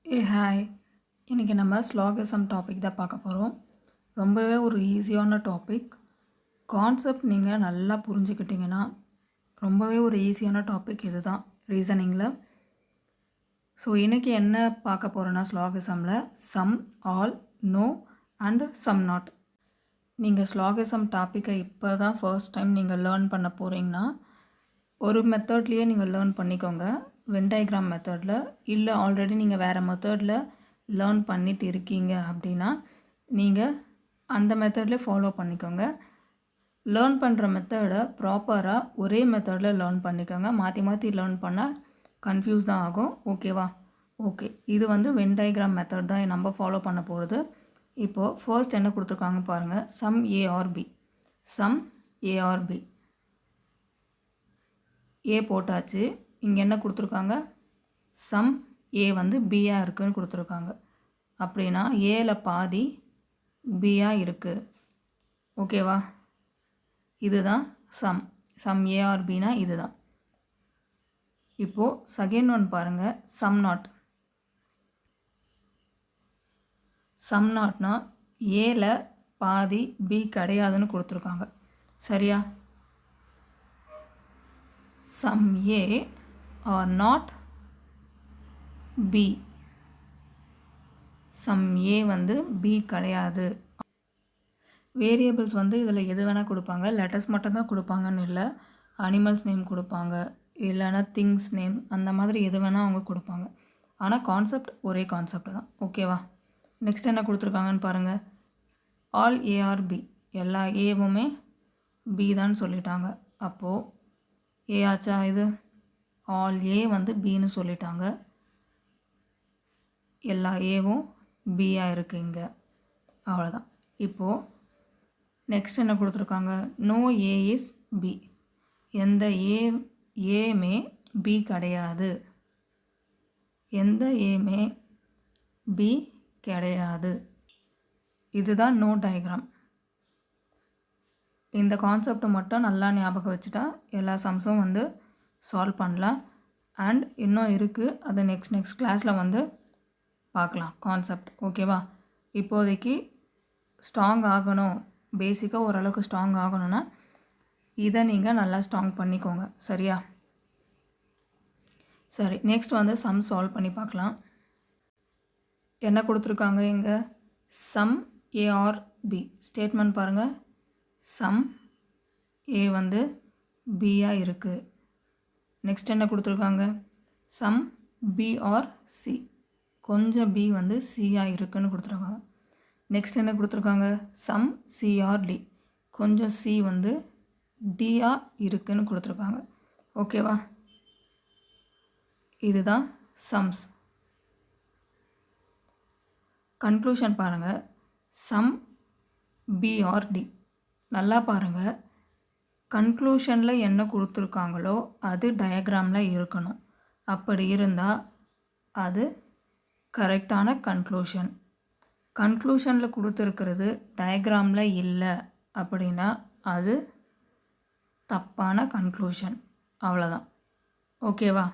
Hi. இன்றைக்கி நம்ம ஸ்லாகிசம் topic தான் பார்க்க போகிறோம். ரொம்பவே ஒரு ஈஸியான டாபிக். கான்செப்ட் நீங்கள் நல்லா புரிஞ்சுக்கிட்டிங்கன்னா ரொம்பவே ஒரு ஈஸியான டாபிக் இது தான் ரீசனிங்கில். ஸோ இன்றைக்கி என்ன பார்க்க போகிறோன்னா ஸ்லாகிசமில் some, all, no and some not. நீங்கள் ஸ்லாகிசம் டாப்பிக்கை இப்போ தான் ஃபர்ஸ்ட் டைம் நீங்கள் லேர்ன் பண்ண போகிறீங்கன்னா ஒரு மெத்தட்லேயே நீங்கள் லேர்ன் பண்ணிக்கோங்க. வென் டயக்ராம் மெத்தடில், இல்லை ஆல்ரெடி நீங்கள் வேறு மெத்தடில் லேர்ன் பண்ணிட்டு இருக்கீங்க அப்படின்னா நீங்கள் அந்த மெத்தட்லேயே ஃபாலோ பண்ணிக்கோங்க. லேர்ன் பண்ணுற மெத்தடை ப்ராப்பராக ஒரே மெத்தடில் லேர்ன் பண்ணிக்கோங்க. மாற்றி மாற்றி லேர்ன் பண்ணால் கன்ஃபியூஸ் தான் ஆகும். ஓகேவா? ஓகே, இது வென் டயக்ராம் மெத்தட் தான் நம்ம ஃபாலோ பண்ண போகிறது. இப்போது ஃபர்ஸ்ட் என்ன கொடுத்துருக்காங்க பாருங்கள். Some A are B. Some A are B. A போட்டாச்சு. இங்கே என்ன கொடுத்துருக்காங்க? சம் ஏ பியாக இருக்குதுன்னு கொடுத்துருக்காங்க. அப்படின்னா ஏல பாதி பியாக இருக்குது. ஓகேவா? இதுதான் சம் ஏ ஆர் பினா இதுதான். இப்போது செகண்ட் ஒன் பாருங்கள். Some not. சம் நாட்னா ஏல பாதி பி கிடையாதுன்னு கொடுத்துருக்காங்க. சரியா? Some A are not B. Some A B கிடையாது. வேரியபிள்ஸ் இதில் எது வேணால் கொடுப்பாங்க. லெட்டர்ஸ் மட்டும்தான் கொடுப்பாங்கன்னு இல்லை. அனிமல்ஸ் நேம் கொடுப்பாங்க, இல்லைன்னா திங்ஸ் நேம், அந்த மாதிரி எது வேணால் அவங்க கொடுப்பாங்க. ஆனால் கான்செப்ட் ஒரே கான்செப்ட் தான். ஓகேவா? நெக்ஸ்ட் என்ன கொடுத்துருக்காங்கன்னு பாருங்கள். All A are B. எல்லா ஏவுமே பி தான் சொல்லிட்டாங்க. அப்போது ஏ ஆச்சா இது? ஆல் ஏ பின்னு சொல்லிட்டாங்க. எல்லா ஏவும் பியாக இருக்குது இங்கே. அவ்வளோதான். இப்போது நெக்ஸ்ட் என்ன கொடுத்துருக்காங்க? No A is B. எந்த ஏமே பி கிடையாது. எந்த ஏமே பி கிடையாது. இதுதான் நோ டயக்ராம். இந்த கான்செப்டை மட்டும் நல்லா ஞாபகம் வச்சுட்டா எல்லா சம்ஸும் சால்வ் பண்ணலாம். அண்ட் இன்னும் இருக்குது, அதை நெக்ஸ்ட் கிளாஸில் பார்க்கலாம் கான்செப்ட். ஓகேவா? இப்போதைக்கு ஸ்ட்ராங் ஆகணும், பேசிக்காக ஓரளவுக்கு ஸ்ட்ராங் ஆகணும்னா இதை நீங்கள் நல்லா ஸ்ட்ராங் பண்ணிக்கோங்க. சரியா? சரி, நெக்ஸ்ட் சம் சால்வ் பண்ணி பார்க்கலாம். என்ன கொடுத்துருக்காங்க இங்கே? Some A are B. Statement பாருங்கள். சம் ஏ பியாக இருக்குது. நெக்ஸ்ட் என்ன கொடுத்துருக்காங்க? Some B are C. கொஞ்சம் பி சியாக இருக்குதுன்னு கொடுத்துருக்காங்க. நெக்ஸ்ட் என்ன கொடுத்துருக்காங்க? Some C are D. கொஞ்சம் சி டியாக இருக்குதுன்னு கொடுத்துருக்காங்க. ஓகேவா? இதுதான் சம்ஸ். கன்க்ளூஷன் பாருங்கள். Some B are D. நல்லா பாருங்கள். கன்க்ளூஷனில் என்ன கொடுத்துருக்காங்களோ அது டயக்ராமில் இருக்கணும். அப்படி இருந்தால் அது கரெக்டான கன்க்ளூஷன். கன்க்ளூஷனில் கொடுத்துருக்கிறது டயக்ராமில் இல்லை அப்படின்னா அது தப்பான கன்க்ளூஷன். அவ்வளோதான். ஓகேவா?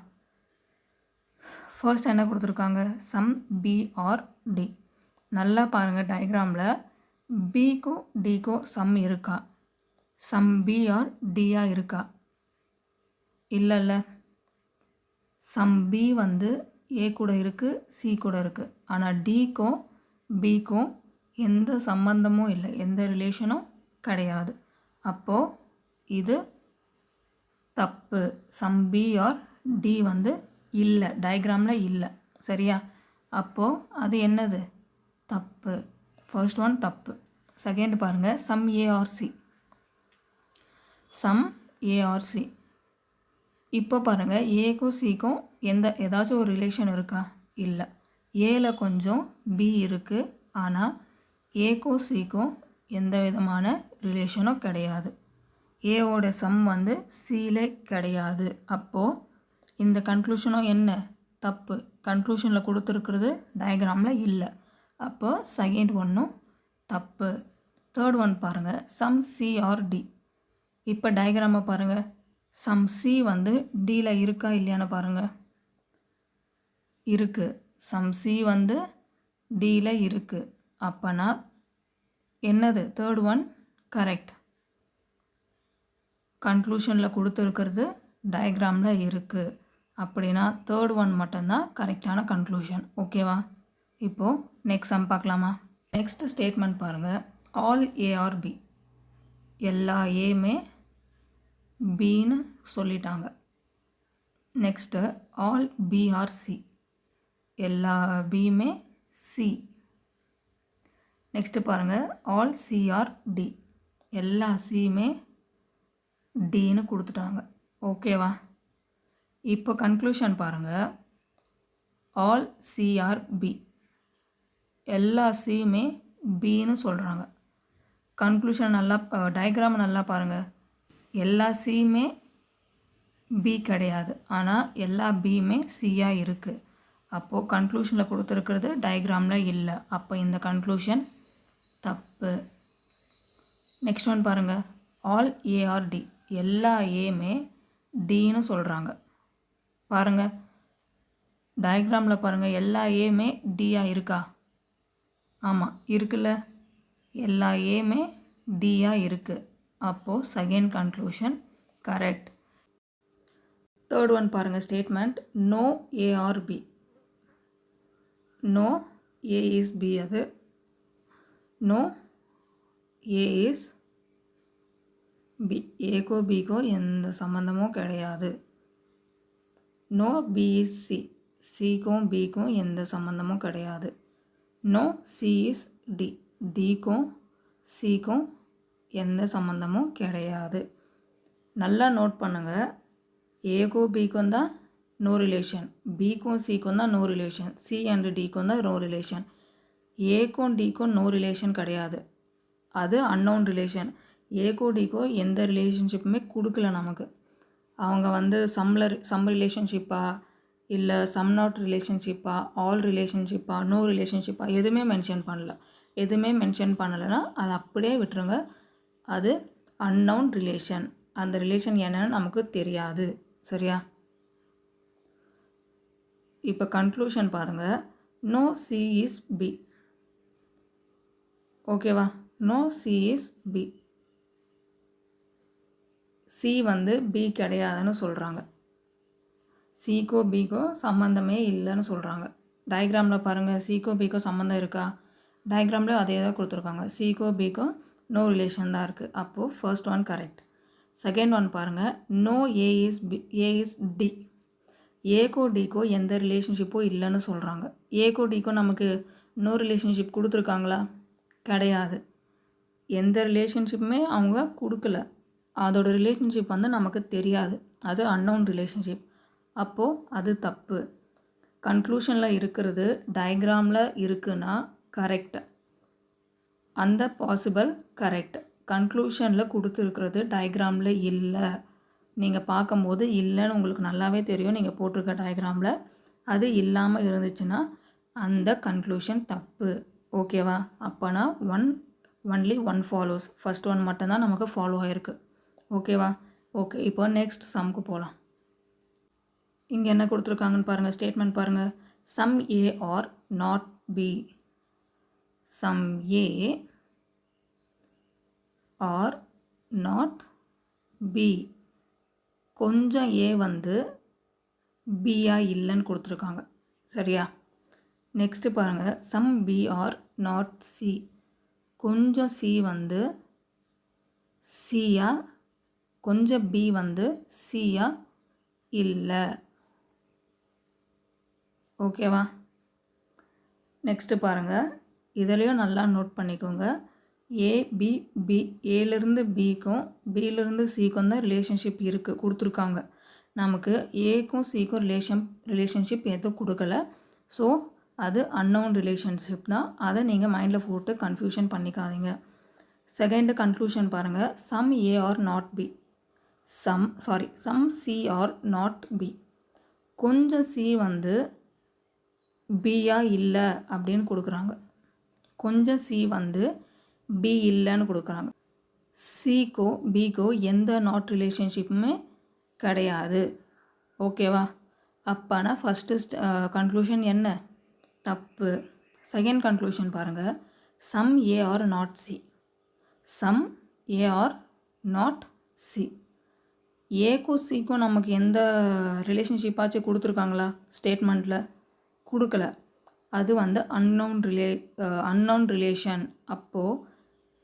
ஃபர்ஸ்ட் என்ன கொடுத்துருக்காங்க? Some B are D. நல்லா பாருங்கள். டயக்ராமில் பிக்கும் டிக்கும் சம் இருக்கா? சம் பி ஆர் டியாக இருக்கா? இல்லைல்ல. சம் பி ஏ கூட இருக்குது, சி கூட இருக்குது. ஆனால் டிக்கும் பிக்கும் எந்த சம்பந்தமும் இல்லை, எந்த ரிலேஷனும் கிடையாது. அப்போது இது தப்பு. சம் பி ஆர் டி இல்லை, டயக்ராமில் இல்லை. சரியா? அப்போது அது என்னது? தப்பு. ஃபர்ஸ்ட் ஒன் தப்பு. செகண்ட் பாருங்கள். Some A are C. Some A are C. இப்போ பாருங்கள், ஏக்கும் சிக்கும் ஏதாச்சும் ஒரு ரிலேஷன் இருக்கா? இல்லை. ஏல கொஞ்சம் பி இருக்குது, ஆனால் ஏக்கும் சிக்கும் எந்த விதமான ரிலேஷனும் கிடையாது. ஏவோட சம் சியில் கிடையாது. அப்போது இந்த கன்க்ளூஷனும் என்ன? தப்பு. கன்க்ளூஷனில் கொடுத்துருக்கிறது டயக்ராமில் இல்லை. அப்போது செகண்ட் ஒன்றும் தப்பு. தேர்ட் ஒன் பாருங்கள். Some C are D. இப்போ டயக்ராமை பாருங்கள். சம் சி டியில் இருக்கா இல்லையான்னு பாருங்கள். இருக்குது. சம் சி வந்து டியில் இருக்குது. அப்போனா என்னது தேர்ட் ஒன் கரெக்ட். கன்க்ளூஷனில் கொடுத்துருக்கிறது டயக்ராமில் இருக்குது. அப்படின்னா தேர்ட் ஒன் மட்டும்தான் கரெக்டான கன்க்ளூஷன். ஓகேவா? இப்போது நெக்ஸ்ட் சம் பார்க்கலாமா? நெக்ஸ்ட் ஸ்டேட்மெண்ட் பாருங்கள். ஆல் ஏ ஆர் பி, எல்லா ஏமே பின்னு சொல்லிட்டாங்க. Next all B are C, எல்லா பியுமே சி. நெக்ஸ்ட்டு பாருங்கள் ஆல் சி ஆர் டி, எல்லா சியுமே டின்னு கொடுத்துட்டாங்க. ஓகேவா? இப்போ கன்க்ளூஷன் பாருங்கள். ஆல் சி ஆர் பி, எல்லா சியுமே பின்னு சொல்கிறாங்க. கன்க்ளூஷன் நல்லா டயக்ராம் நல்லா பாருங்கள். எல்லா சியுமே பி கிடையாது, ஆனால் எல்லா பியுமே சியாக இருக்குது. அப்போது கன்க்ளூஷனில் கொடுத்துருக்கிறது டயக்ராமில் இல்லை. அப்போ இந்த கன்க்ளூஷன் தப்பு. நெக்ஸ்ட் ஒன் பாருங்கள். ஆல் ஏஆர்டி, எல்லா ஏமே டின்னு சொல்கிறாங்க. பாருங்கள் டயக்ராமில் பாருங்கள், எல்லா ஏமே டியாக இருக்கா? ஆமாம் இருக்குல்ல, எல்லா ஏமே டியாக இருக்குது. அப்போது second conclusion correct. Third one பாருங்கள் statement. No A are B, no A is B, அது நோ ஏ இஸ் பி, ஏக்கோ பிக்கோ எந்த சம்மந்தமும் கிடையாது. நோ பி இஸ் சி, சிக்கும் பிக்கும் எந்த சம்மந்தமும் கிடையாது. நோ சி இஸ் டி, டிக்கும் சிக்கும் எந்த சம்மந்தமும் கிடையாது. நல்லா நோட் பண்ணுங்கள். ஏக்கும் பிக்கும் தான் நோ ரிலேஷன், பிக்கும் சிக்கும் தான் நோ ரிலேஷன், சி அண்ட் டிக்கும் தான் நோ ரிலேஷன். ஏக்கும் டிக்கும் நோ ரிலேஷன் கிடையாது, அது அன்னோன் ரிலேஷன். ஏக்கோ டிக்கோ எந்த ரிலேஷன்ஷிப்புமே கொடுக்கல நமக்கு. அவங்க வந்து சம் ரிலேஷன்ஷிப்பா இல்லை சம் நாட் ரிலேஷன்ஷிப்பா, ஆல் ரிலேஷன்ஷிப்பா, நோ ரிலேஷன்ஷிப்பா எதுவுமே மென்ஷன் பண்ணல. எதுவுமே மென்ஷன் பண்ணலைன்னா அதை அப்படியே விட்டுருங்க. அது அன்னவுன் ரிலேஷன். அந்த ரிலேஷன் என்னன்னு நமக்கு தெரியாது. சரியா? இப்போ கன்க்ளூஷன் பாருங்கள். No C is B. ஓகேவா? No C is B, C வந்து பி கிடையாதுன்னு சொல்கிறாங்க. சிக்கோ பிக்கோ சம்மந்தமே இல்லைன்னு சொல்கிறாங்க. டயக்ராமில் பாருங்கள், சிக்கோ பிக்கோ சம்மந்தம் இருக்கா? டயக்ராமில் அதே தான் கொடுத்துருக்காங்க. சிக்கோ பிக்கோ நோ ரிலேஷன் தான் இருக்குது. அப்போது first one correct. Second one பாருங்கள். No A is B, A is D, ஏக்கோ டிக்கோ எந்த ரிலேஷன்ஷிப்பும் இல்லைன்னு சொல்கிறாங்க. ஏக்கோ டிக்கோ நமக்கு நோ ரிலேஷன்ஷிப் கொடுத்துருக்காங்களா? கிடையாது. எந்த ரிலேஷன்ஷிப்புமே அவங்க கொடுக்கல. அதோட ரிலேஷன்ஷிப் வந்து நமக்கு தெரியாது, அது அன்னோன் ரிலேஷன்ஷிப். அப்போது அது தப்பு. கன்க்ளூஷனில் இருக்கிறது டயக்ராமில் இருக்குன்னா கரெக்ட், அந்த பாசிபிள் கரெக்ட். கன்க்ளூஷனில் கொடுத்துருக்கிறது டயக்ராமில் இல்லை. நீங்கள் பார்க்கும்போது இல்லைன்னு உங்களுக்கு நல்லாவே தெரியும். நீங்கள் போட்டிருக்க டயக்ராமில் அது இல்லாமல் இருந்துச்சுன்னா அந்த கன்க்ளூஷன் தப்பு. ஓகேவா? அப்போனா only one follows. First one மட்டும்தான் நமக்கு ஃபாலோ ஆகிருக்கு. ஓகேவா? ஓகே, இப்போ நெக்ஸ்ட் சம்க்கு போகலாம். இங்கே என்ன கொடுத்துருக்காங்கன்னு பாருங்கள். ஸ்டேட்மெண்ட் பாருங்கள். Some A are not B, some A are not B, கொஞ்சம் ஏ வந்து பியா இல்லைன்னு கொடுத்துருக்காங்க. சரியா? நெக்ஸ்ட்டு பாருங்கள். Some B are not C, கொஞ்சம் சி வந்து சியா, கொஞ்சம் பி வந்து சியா இல்லை. ஓகேவா? நெக்ஸ்ட்டு பாருங்கள். இதுலேயும் நல்லா நோட் பண்ணிக்கோங்க. ஏ பி பி, ஏலேருந்து பிக்கும் பியிலேருந்து சிக்கும் தான் ரிலேஷன்ஷிப் இருக்குது கொடுத்துருக்காங்க. நமக்கு ஏக்கும் சிக்கும் ரிலேஷன்ஷிப் எதுவும் கொடுக்கல. ஸோ அது அன்னோன் ரிலேஷன்ஷிப் தான். அதை நீங்கள் மைண்டில் போட்டு கன்ஃபியூஷன் பண்ணிக்காதீங்க. செகண்ட் கன்க்ளூஷன் பாருங்கள். Some A are not B, some C are not B, கொஞ்சம் சி வந்து பியா இல்லை அப்படின்னு கொடுக்குறாங்க. கொஞ்சம் சி வந்து பி இல்லைன்னு கொடுக்குறாங்க. சிக்கோ பிக்கோ எந்த நாட் ரிலேஷன்ஷிப்புமே கிடையாது. ஓகேவா? அப்போனா ஃபஸ்ட்டு கன்க்ளூஷன் என்ன? தப்பு. செகண்ட் கன்க்ளூஷன் பாருங்கள். Some A are not C. Some A are not C. ஏக்கும் சிக்கும் நமக்கு எந்த ரிலேஷன்ஷிப்பாச்சும் கொடுத்துருக்காங்களா ஸ்டேட்மெண்ட்டில்? கொடுக்கல. அது வந்து அன்னோன் ரிலேஷன். அப்போது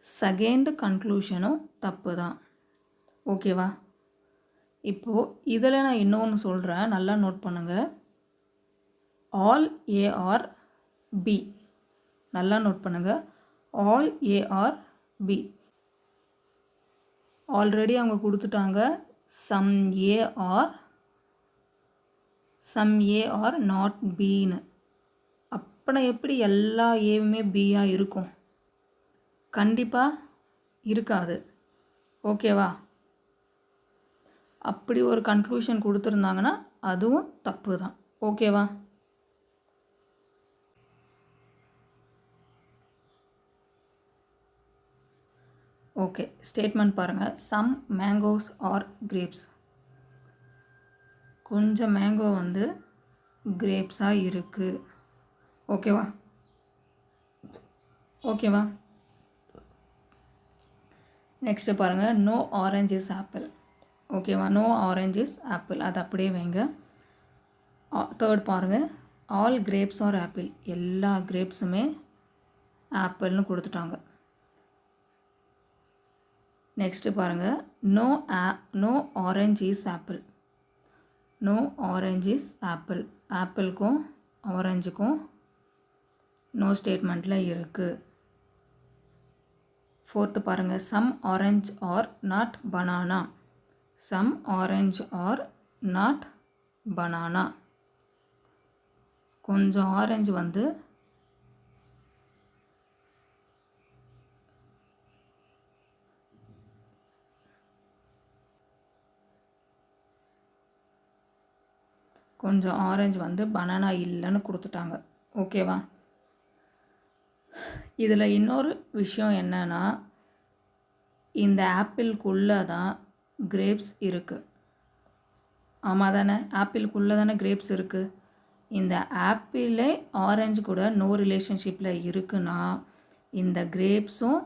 செகண்ட் கன்க்ளூஷனும் தப்பு தான். ஓகேவா? இப்போது இதில் நான் இன்னொன்று சொல்கிறேன், நல்லா நோட் பண்ணுங்கள். All A are B. நல்லா நோட் பண்ணுங்கள். All A are B. Already அவங்க கொடுத்துட்டாங்க சம் ஏ ஆர் நாட் பின்னு. அப்புறம் எப்படி எல்லா ஏவுமே பியாக இருக்கும்? கண்டிப்பாக இருக்காது. ஓகேவா? அப்படி ஒரு கன்க்ளூஷன் கொடுத்துருந்தாங்கன்னா அதுவும் தப்பு தான். ஓகேவா? ஓகே, ஸ்டேட்மெண்ட் பாருங்கள். Some mangoes are grapes. கொஞ்சம் மேங்கோ வந்து கிரேப்ஸாக இருக்குது. ஓகேவா? ஓகேவா? நெக்ஸ்ட்டு பாருங்கள். No orange is apple. ஓகேவா? No orange is apple. அது அப்படியே வைங்க. தேர்ட் பாருங்கள். All grapes are apple. எல்லா கிரேப்ஸுமே ஆப்பிள்னு கொடுத்துட்டாங்க. நெக்ஸ்ட்டு பாருங்கள். No orange is apple. No orange is apple. ஆப்பிளுக்கும் ஆரஞ்சுக்கும் நோ ஸ்டேட்மெண்ட்டில் இருக்குது. ஃபோர்த்து பாருங்கள். Some orange are not banana. Some orange are not banana. கொஞ்சம் ஆரஞ்சு வந்து பனானா இல்லைன்னு கொடுத்துட்டாங்க. ஓகேவா? இதில் இன்னொரு விஷயம் என்னென்னா, இந்த ஆப்பிள்குள்ளே தான் கிரேப்ஸ் இருக்குது. ஆமாம் தானே? ஆப்பிள்குள்ளே தானே கிரேப்ஸ் இருக்குது. இந்த ஆப்பிளே ஆரஞ்சு கூட நோ ரிலேஷன்ஷிப்பில் இருக்குன்னா, இந்த கிரேப்ஸும்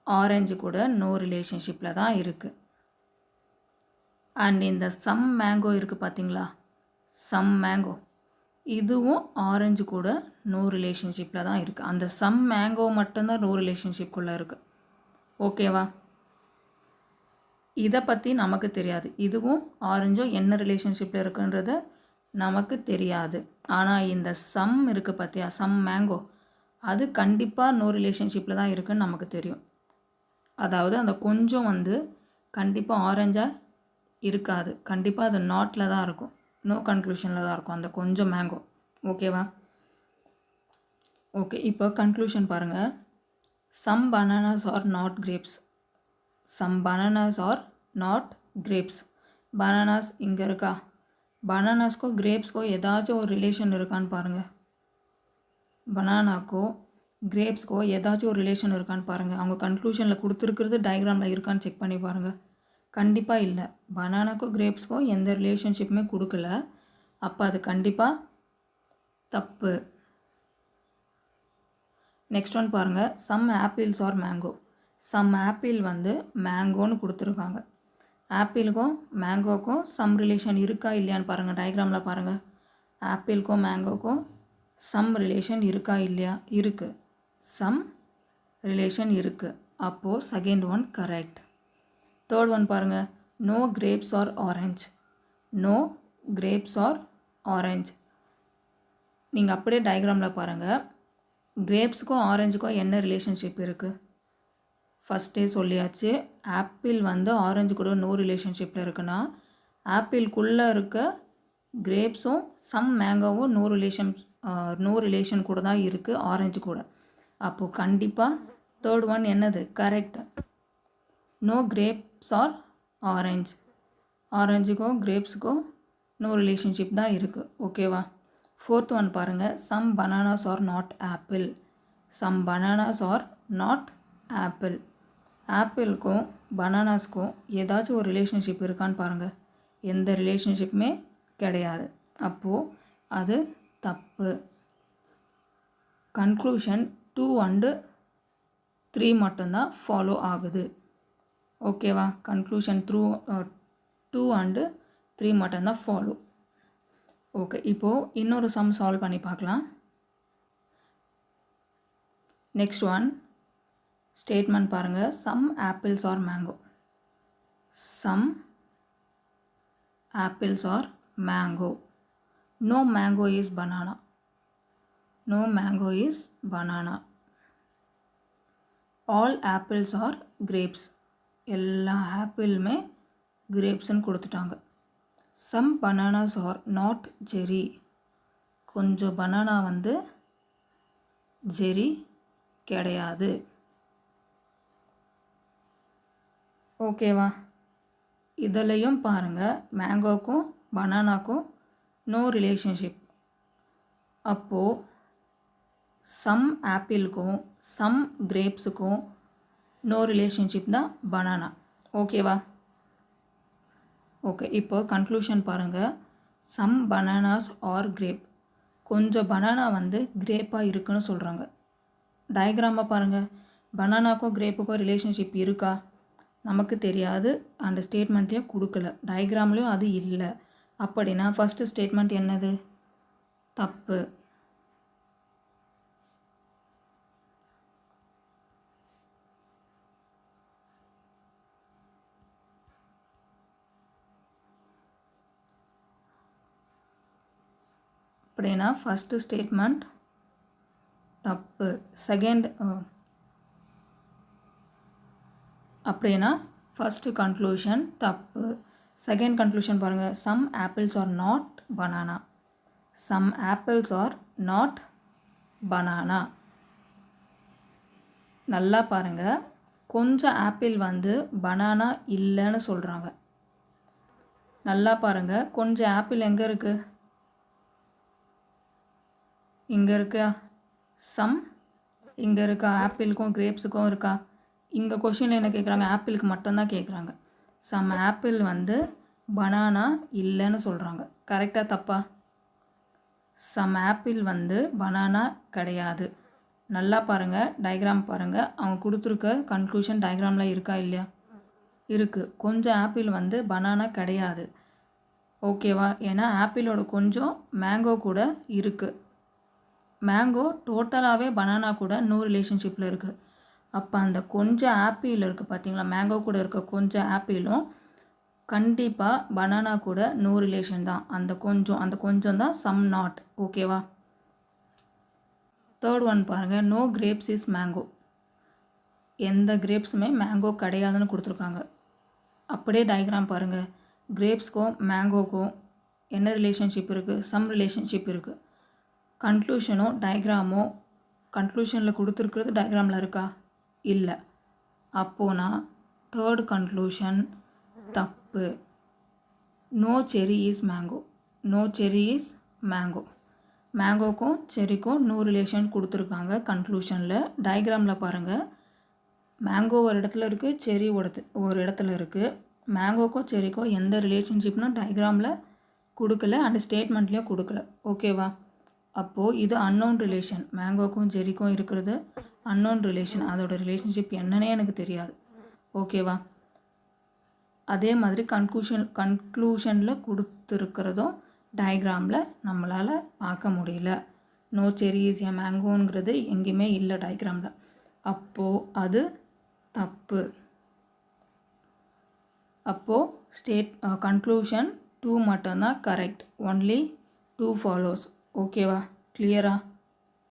ஆரஞ்சு கூட நோ ரிலேஷன்ஷிப்பில் தான் இருக்குது. அண்ட் இந்த சம் மேங்கோ இருக்குது பார்த்தீங்களா? சம் மேங்கோ இதுவும் ஆரஞ்சு கூட நோ ரிலேஷன்ஷிப்பில் தான் இருக்குது. அந்த சம் மேங்கோ மட்டும்தான் நோ ரிலேஷன்ஷிப்குள்ளே இருக்குது. ஓகேவா? இதை பற்றி நமக்கு தெரியாது. இதுவும் ஆரஞ்சும் என்ன ரிலேஷன்ஷிப்பில் இருக்குன்றது நமக்கு தெரியாது. ஆனால் இந்த சம் இருக்குது பார்த்தியா, சம் மேங்கோ, அது கண்டிப்பாக நோ ரிலேஷன்ஷிப்பில் தான் இருக்குதுன்னு நமக்கு தெரியும். அதாவது அந்த கொஞ்சம் வந்து கண்டிப்பாக ஆரஞ்சாக இருக்காது. கண்டிப்பாக அது நாட்டில் தான் இருக்கும். நோ கன்க்ளூஷனில் தான் இருக்கும் அந்த கொஞ்சம் மேங்கோ. ஓகேவா? ஓகே, இப்போ கன்க்ளூஷன் பாருங்கள். Some bananas are not grapes. Some bananas are not grapes. Bananas இங்கே இருக்கா? பனானாஸ்க்கோ கிரேப்ஸ்க்கோ ஏதாச்சும் ஒரு ரிலேஷன் இருக்கான்னு பாருங்கள். பனானாக்கோ கிரேப்ஸ்க்கோ ஏதாச்சும் ஒரு ரிலேஷன் இருக்கான்னு பாருங்கள். அவங்க கன்க்ளூஷனில் கொடுத்துருக்கிறது டயக்ராமில் இருக்கான்னு செக் பண்ணி பாருங்கள். கண்டிப்பாக இல்லை. பனானாக்கோ கிரேப்ஸ்க்கோ எந்த ரிலேஷன்ஷிப்புமே கொடுக்கல. அப்போ அது கண்டிப்பாக தப்பு. நெக்ஸ்ட் ஒன் பாருங்கள். Some apples are mango. Some apple வந்து மேங்கோன்னு கொடுத்துருக்காங்க. ஆப்பிளுக்கும் மேங்கோக்கும் சம் ரிலேஷன் இருக்கா இல்லையான்னு பாருங்கள். டயக்ராமில் பாருங்கள். ஆப்பிளுக்கும் மேங்கோக்கும் சம் ரிலேஷன் இருக்கா இல்லையா? இருக்குது. சம் ரிலேஷன் இருக்குது. அப்போது second one correct. Third one பாருங்கள். No grapes are orange. No grapes are orange. நீங்கள் அப்படியே டயக்ராமில் பாருங்கள். கிரேப்ஸுக்கும் ஆரஞ்சுக்கும் என்ன ரிலேஷன்ஷிப் இருக்குது? ஃபஸ்ட்டே சொல்லியாச்சு. ஆப்பிள் வந்து ஆரஞ்சு கூட நோ ரிலேஷன்ஷிப்பில் இருக்குன்னா, ஆப்பிள்குள்ளே இருக்க கிரேப்ஸும் சம் மேங்கோவும் நோ ரிலேஷன் கூட தான் இருக்குது ஆரஞ்சு கூட. அப்போது கண்டிப்பாக தேர்ட் ஒன் என்னது? Correct. No grapes are orange. ஆரஞ்சுக்கும் கிரேப்ஸுக்கும் நோ ரிலேஷன்ஷிப் தான் இருக்குது. ஓகேவா? ஃபோர்த் ஒன் பாருங்கள். Some bananas are not apple. Some bananas are not apple. ஆப்பிளுக்கும் பனானாஸ்க்கும் ஏதாச்சும் ஒரு ரிலேஷன்ஷிப் இருக்கான்னு பாருங்கள். எந்த ரிலேஷன்ஷிப்புமே கிடையாது. அப்போது அது தப்பு. கன்க்ளூஷன் 2 அண்டு 3 மட்டும்தான் ஃபாலோ ஆகுது. ஓகேவா? கன்க்ளூஷன் 2 அண்டு 3 மட்டும்தான் ஃபாலோ. ஓகே, இப்போது இன்னொரு சம் சால்வ் பண்ணி பார்க்கலாம். நெக்ஸ்ட் ஒன் ஸ்டேட்மெண்ட் பாருங்கள். Some apples are mango. Some apples are mango. No mango is banana. No mango is banana. All apples are grapes. எல்லா ஆப்பிளுமே கிரேப்ஸ்ன்னு கொடுத்துட்டாங்க. Some bananas are not cherry. கொஞ்சம் banana வந்து cherry கிடையாது. ஓகேவா? இதுலையும் பாருங்கள், மேங்கோக்கும் பனானாக்கும் நோ ரிலேஷன்ஷிப். அப்போது சம் ஆப்பிளுக்கும் சம் கிரேப்ஸுக்கும் நோ ரிலேஷன்ஷிப் தான் பனானா. ஓகேவா? ஓகே, இப்போ கன்க்ளூஷன் பாருங்கள். Some bananas are grape. கொஞ்சம் பனானா வந்து கிரேப்பாக இருக்குன்னு சொல்கிறாங்க. டயக்ராமை பாருங்கள். பனானாக்கும் கிரேப்புக்கும் ரிலேஷன்ஷிப் இருக்கா? நமக்கு தெரியாது. அந்த ஸ்டேட்மெண்ட்லேயும் கொடுக்கல, டயக்ராம்லேயும் அது இல்லை. அப்படின்னா ஃபஸ்ட்டு ஸ்டேட்மெண்ட் என்னது? தப்பு. அப்படின்னா ஃபஸ்ட்டு ஸ்டேட்மெண்ட் தப்பு. செகண்ட் அப்படின்னா ஃபஸ்ட்டு கன்க்ளூஷன் தப்பு. செகண்ட் கன்க்ளூஷன் பாருங்கள். Some apples are not banana. Some apples are not banana. நல்லா பாருங்கள். கொஞ்சம் ஆப்பிள் வந்து பனானா இல்லைன்னு சொல்கிறாங்க. நல்லா பாருங்கள். கொஞ்சம் ஆப்பிள் எங்கே இருக்குது? இங்கே இருக்கா? சம் இங்கே இருக்கா? ஆப்பிளுக்கும் கிரேப்ஸுக்கும் இருக்கா? இங்கே கொஷினில் என்ன கேட்குறாங்க? ஆப்பிளுக்கு மட்டும்தான் கேட்குறாங்க. சம் ஆப்பிள் வந்து பனானா இல்லைன்னு சொல்கிறாங்க. கரெக்டாக தப்பா? சம் ஆப்பிள் வந்து பனானா கிடையாது. நல்லா பாருங்கள், டயக்ராம் பாருங்கள். அவங்க கொடுத்துருக்க கன்க்ளூஷன் டயக்ராமில் இருக்கா இல்லையா? இருக்குது. கொஞ்சம் ஆப்பிள் வந்து பனானா கிடையாது. ஓகேவா? ஏன்னா ஆப்பிளோட கொஞ்சம் மேங்கோ கூட இருக்குது. மேங்கோ டோட்டலாகவே பனானா கூட நோ ரிலேஷன்ஷிப்பில் இருக்குது. அப்போ அந்த கொஞ்சம் ஆப்பிள் இருக்குது பார்த்தீங்களா? மேங்கோ கூட இருக்க கொஞ்சம் ஆப்பிளும் கண்டிப்பாக பனானா கூட நோ ரிலேஷன் தான். அந்த கொஞ்சம் தான் சம் நாட். ஓகேவா? தேர்ட் ஒன் பாருங்கள். No grapes is mango. எந்த கிரேப்ஸுமே மேங்கோ கிடையாதுன்னு கொடுத்துருக்காங்க. அப்படியே டயக்ராம் பாருங்கள். கிரேப்ஸ்க்கும் மேங்கோக்கும் என்ன ரிலேஷன்ஷிப் இருக்குது? சம் ரிலேஷன்ஷிப் இருக்குது. கன்க்ளூஷனும் டயக்ராமும் கன்க்ளூஷனில் கொடுத்துருக்கிறது டயக்ராமில் இருக்கா? இல்லை. அப்போனா தேர்ட் கன்க்ளூஷன் தப்பு. நோ செரி இஸ் மேங்கோ. நோ செரி இஸ் மேங்கோ. மேங்கோக்கும் செரிக்கும் நோ ரிலேஷன் கொடுத்துருக்காங்க கன்க்ளூஷனில். டயக்ராமில் பாருங்கள். மேங்கோ ஒரு இடத்துல இருக்குது, செரி ஒரு இடத்துல இருக்குது. மேங்கோக்கும் செரிக்கும் எந்த ரிலேஷன்ஷிப்னு டயக்ராமில் கொடுக்கல, அந்த ஸ்டேட்மெண்ட்லேயும் கொடுக்கல. ஓகேவா? அப்போது இது அன்னோன் ரிலேஷன். மேங்கோக்கும் செரிக்கும் இருக்கிறது அன்னோன் ரிலேஷன். அதோட ரிலேஷன்ஷிப் என்னன்னே எனக்கு தெரியாது. ஓகேவா? அதே மாதிரி கன்க்ளூஷனில் கொடுத்துருக்கிறதும் டயக்ராமில் நம்மளால் பார்க்க முடியல. நோ செரி இஸ் ஏ மேங்கோங்கிறது எங்கேயுமே இல்லை டயக்ராமில். அப்போது அது தப்பு. அப்போது கன்க்ளூஷன் 2 மட்டும்தான் கரெக்ட். Only 2 follows. ஓகேவா? கிளியரா?